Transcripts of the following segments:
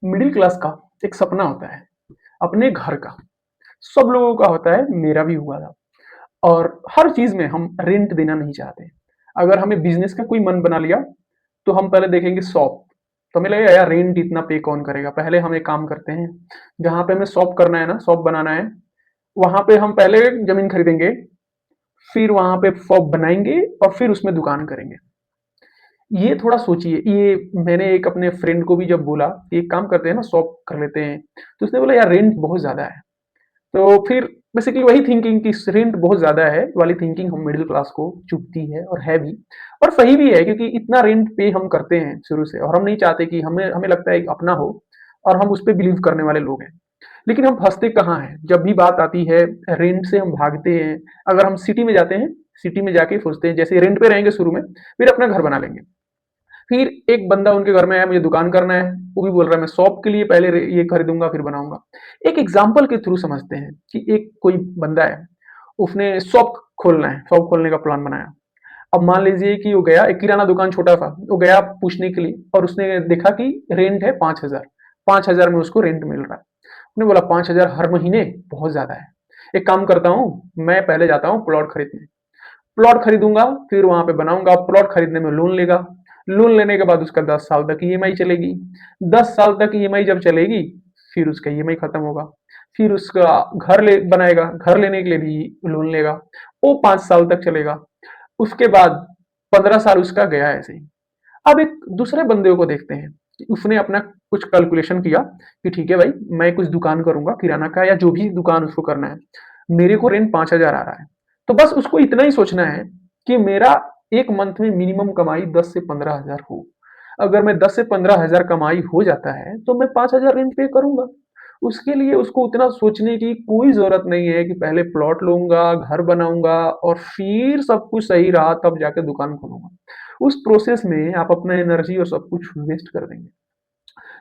Middle class का एक सपना होता है अपने घर का। सब लोगों का होता है, मेरा भी हुआ था। और हर चीज में हम रेंट देना नहीं चाहते। अगर हमें बिजनेस का कोई मन बना लिया तो हम पहले देखेंगे शॉप। तो हमें लगेगा यार रेंट इतना पे कौन करेगा, पहले हम एक काम करते हैं। जहां पे हमें शॉप करना है ना, शॉप बनाना है, वहां पे हम पहले जमीन खरीदेंगे, फिर वहां पे शॉप बनाएंगे और फिर उसमें दुकान करेंगे। ये थोड़ा सोचिए। ये मैंने एक अपने फ्रेंड को भी जब बोला कि एक काम करते हैं ना, शॉप कर लेते हैं, तो उसने बोला यार रेंट बहुत ज्यादा है। तो फिर बेसिकली वही थिंकिंग कि रेंट बहुत ज्यादा है वाली थिंकिंग हम मिडिल क्लास को चुभती है, और है भी। और सही भी है, क्योंकि इतना रेंट पे हम करते हैं शुरू से, और हम नहीं चाहते कि हमें हमें लगता है कि अपना हो, और हम उस पर बिलीव करने वाले लोग हैं। लेकिन हम फंसते कहाँ हैं जब भी बात आती है रेंट से, हम भागते हैं। अगर हम सिटी में जाते हैं, सिटी में जाके सोचते हैं जैसे रेंट पे रहेंगे शुरू में, फिर अपना घर बना लेंगे। फिर एक बंदा उनके घर में आया, मुझे दुकान करना है, वो भी बोल रहा है मैं शॉप के लिए पहले ये खरीदूंगा फिर बनाऊंगा। एक एग्जाम्पल के थ्रू समझते हैं कि एक कोई बंदा है, उसने शॉप खोलना है, शॉप खोलने का प्लान बनाया। अब मान लीजिए कि वो गया, एक किराना दुकान छोटा सा, वो गया पूछने के लिए, और उसने देखा कि रेंट है 5,000। 5,000 में उसको रेंट मिल रहा है। उसने बोला 5,000 हर महीने बहुत ज्यादा है। एक काम करता हूँ, मैं पहले जाता हूँ प्लॉट खरीदने, प्लॉट खरीदूंगा, फिर वहां पे बनाऊंगा। प्लॉट खरीदने में लोन लेगा, लोन लेने के बाद उसका 10 साल तक ईएमआई चलेगी। 10 साल तक ईएमआई जब चलेगी, फिर उसका ईएमआई खत्म होगा। फिर उसका घर ले बनाएगा, घर लेने के लिए भी लोन लेगा, वो 5 साल तक चलेगा। उसके बाद 15 साल उसका गया ऐसे ही। अब एक दूसरे बंदे को देखते हैं कि उसने अपना कुछ कैलकुलेशन किया कि ठीक है भाई, मैं कुछ दुकान करूंगा किराना का, या जो भी दुकान उसको करना है, मेरे को रेंट 5,000 आ रहा है। तो बस उसको इतना ही सोचना है कि मेरा एक मंथ में मिनिमम कमाई 10 से 15 हजार हो। अगर मैं 10 से 15 हजार कमाई हो जाता है तो मैं 5,000 रेंट पे करूंगा। उसके लिए उसको उतना सोचने की कोई जरूरत नहीं है कि पहले प्लॉट लूंगा, घर बनाऊंगा, और फिर सब कुछ सही रहा तब जाके दुकान खोलूंगा। उस प्रोसेस में आप अपना एनर्जी और सब कुछ वेस्ट कर देंगे।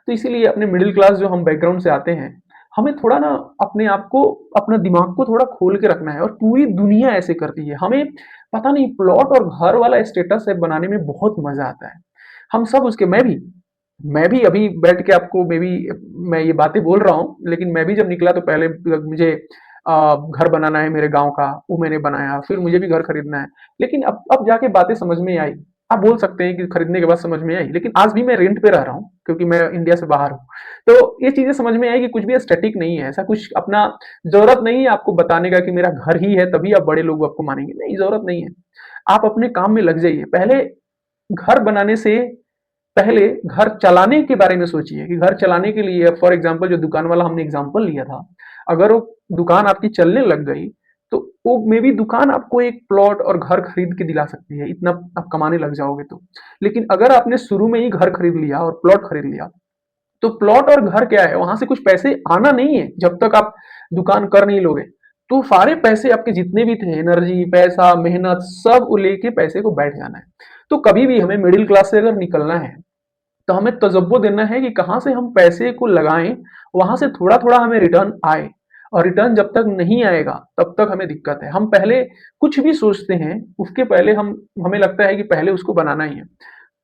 तो इसीलिए अपने मिडिल क्लास जो हम बैकग्राउंड से आते हैं, हमें थोड़ा ना अपने आप को, अपना दिमाग को थोड़ा खोल के रखना है। और पूरी दुनिया ऐसे करती है, हमें पता नहीं प्लॉट और घर वाला स्टेटस है बनाने में बहुत मजा आता है। हम सब उसके, मैं भी अभी बैठ के आपको मे बी मैं ये बातें बोल रहा हूँ, लेकिन मैं भी जब निकला तो पहले मुझे घर बनाना है मेरे गांव का, वो मैंने बनाया, फिर मुझे भी घर खरीदना है। लेकिन अब जाके बातें समझ में आई। आप बोल सकते हैं कि खरीदने के बाद समझ में आई, लेकिन आज भी मैं रेंट पे रह रहा हूँ क्योंकि मैं इंडिया से बाहर हूँ। तो ये चीजें समझ में आई कि कुछ भी स्टैटिक नहीं है, ऐसा कुछ अपना जरूरत नहीं है आपको बताने का कि मेरा घर ही है तभी आप बड़े लोग आपको मानेंगे, नहीं, जरूरत नहीं है। आप अपने काम में लग जाइए। पहले घर बनाने से पहले घर चलाने के बारे में सोचिए कि घर चलाने के लिए, फॉर एग्जांपल जो दुकान वाला हमने एग्जांपल लिया था, अगर वो दुकान आपकी चलने लग गई, तो वो मे बी दुकान आपको एक प्लॉट और घर खरीद के दिला सकती है, इतना आप कमाने लग जाओगे तो। लेकिन अगर आपने शुरू में ही घर खरीद लिया और प्लॉट खरीद लिया, तो प्लॉट और घर क्या है, वहां से कुछ पैसे आना नहीं है जब तक आप दुकान कर नहीं लोगे। तो सारे पैसे आपके जितने भी थे, एनर्जी, पैसा, मेहनत, सब लेके पैसे को बैठ जाना है। तो कभी भी हमें मिडिल क्लास से अगर निकलना है, तो हमें तजब्बो देना है कि कहाँ से हम पैसे को लगाएं, वहां से थोड़ा थोड़ा हमें रिटर्न आए। और रिटर्न जब तक नहीं आएगा तब तक हमें दिक्कत है। हम पहले कुछ भी सोचते हैं, उसके पहले हमें लगता है कि पहले उसको बनाना ही है।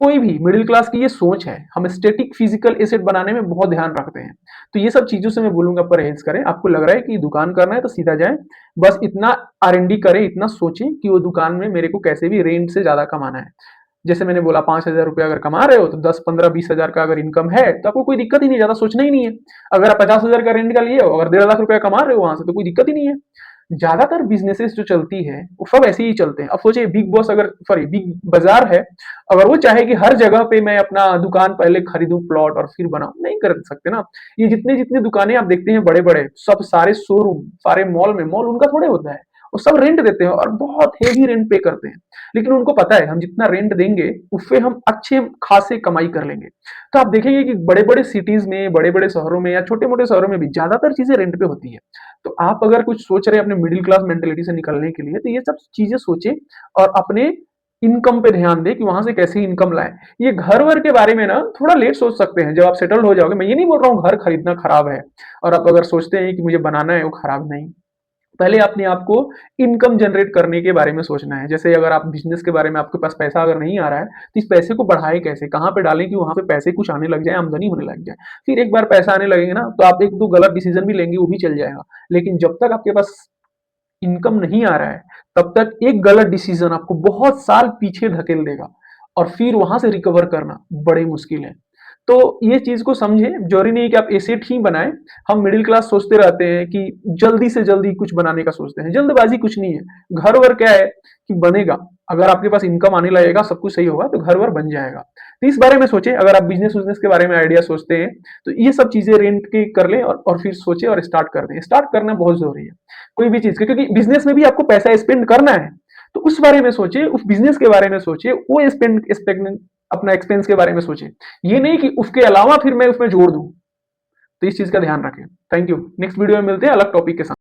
कोई भी मिडिल क्लास की ये सोच है, हम स्टेटिक फिजिकल एसेट बनाने में बहुत ध्यान रखते हैं। तो ये सब चीजों से मैं बोलूंगा परहेज करें। आपको लग रहा है कि दुकान करना है तो सीधा जाए, बस इतना R&D करें, इतना सोचें कि वो दुकान में मेरे को कैसे भी रेंट से ज्यादा कमाना है। जैसे मैंने बोला 5,000 रुपये अगर कमा रहे हो तो 10, 15, 20 हजार का अगर इनकम है तो आपको कोई दिक्कत ही नहीं, ज्यादा सोचना ही नहीं है। अगर आप 50,000 का रेंट का लिए हो, अगर 1.5 लाख रुपया कमा रहे हो वहां से, तो कोई दिक्कत ही नहीं है। ज्यादातर बिजनेसेस जो चलती है वो सब ऐसे ही चलते हैं। अब सोचिए बिग बॉस, अगर सॉरी बिग बाजार है, अगर वो चाहे कि हर जगह पे मैं अपना दुकान पहले खरीदूं प्लॉट और फिर बनाऊं, नहीं कर सकते ना। ये जितने जितने दुकानें आप देखते हैं बड़े बड़े, सब सारे शोरूम, सारे मॉल में, मॉल उनका थोड़े होता है। वो सब रेंट देते हैं और बहुत हेवी रेंट पे करते हैं। लेकिन उनको पता है हम जितना रेंट देंगे उससे हम अच्छे खासे कमाई कर लेंगे। तो आप देखेंगे कि बड़े बड़े सिटीज में, बड़े बड़े शहरों में या छोटे मोटे शहरों में भी ज्यादातर चीजें रेंट पे होती है। तो आप अगर कुछ सोच रहे हैं अपने मिडिल क्लास मेंटेलिटी से निकलने के लिए, तो ये सब चीजें सोचें और अपने इनकम पे ध्यान दें कि वहां से कैसे इनकम लाएं। ये घर वर के बारे में ना थोड़ा लेट सोच सकते हैं, जब आप सेटल हो जाओगे। मैं ये नहीं बोल रहा हूँ घर खरीदना खराब है, और आप अगर सोचते हैं कि मुझे बनाना है, वो खराब नहीं। पहले अपने आप को इनकम जनरेट करने के बारे में सोचना है। जैसे अगर आप बिज़नेस के बारे में आपके पास पैसा अगर नहीं आ रहा है, तो इस पैसे को बढ़ाएँ कैसे? कहाँ पे डालें कि वहाँ पे पैसे कुछ आने लग जाए, आमदनी होने लग जाए। फिर एक बार पैसा आने लगेगा ना, तो आप 1-2 गलत डिसीज़न भी लेंगे, वो भी चल जाएगा। लेकिन जब तक आपके पास इनकम नहीं आ रहा है, तब तक एक गलत डिसीज़न आपको बहुत साल पीछे धकेल देगा और फिर वहाँ से रिकवर करना बड़ी मुश्किल है। तो ये चीज़ को समझें, ज़रूरी नहीं है कि आप एसेट ही बनाएँ। हम मिडल क्लास सोचते रहते हैं कि जल्दी से जल्दी कुछ बनाने का सोचते हैं। जल्दबाज़ी कुछ नहीं है। घर-वर क्या है कि बनेगा। अगर आपके पास इनकम आने लगेगा, सब कुछ सही होगा, तो घर-वर बन जाएगा। तो इस बारे में सोचें, अगर आप बिज़नेस-विज़नेस के बारे में आइडिया सोचते हैं, तो ये सब चीज़ें रेंट की कर लें और फिर सोचें और स्टार्ट कर दें। स्टार्ट करना बहुत ज़रूरी है। कोई भी चीज़ का, क्योंकि बिज़नेस में भी आपको पैसा स्पेंड करना है। तो उस बारे में सोचिए, उस बिज़नेस के बारे में सोचिए, वो स्पेंड अपना एक्सपेंस के बारे में सोचिए। ये नहीं कि उसके अलावा फिर मैं उसमें जोड़ दूँ। तो इस चीज़ का ध्यान रखें। Thank you. नेक्स्ट वीडियो में मिलते हैं अलग टॉपिक के साथ।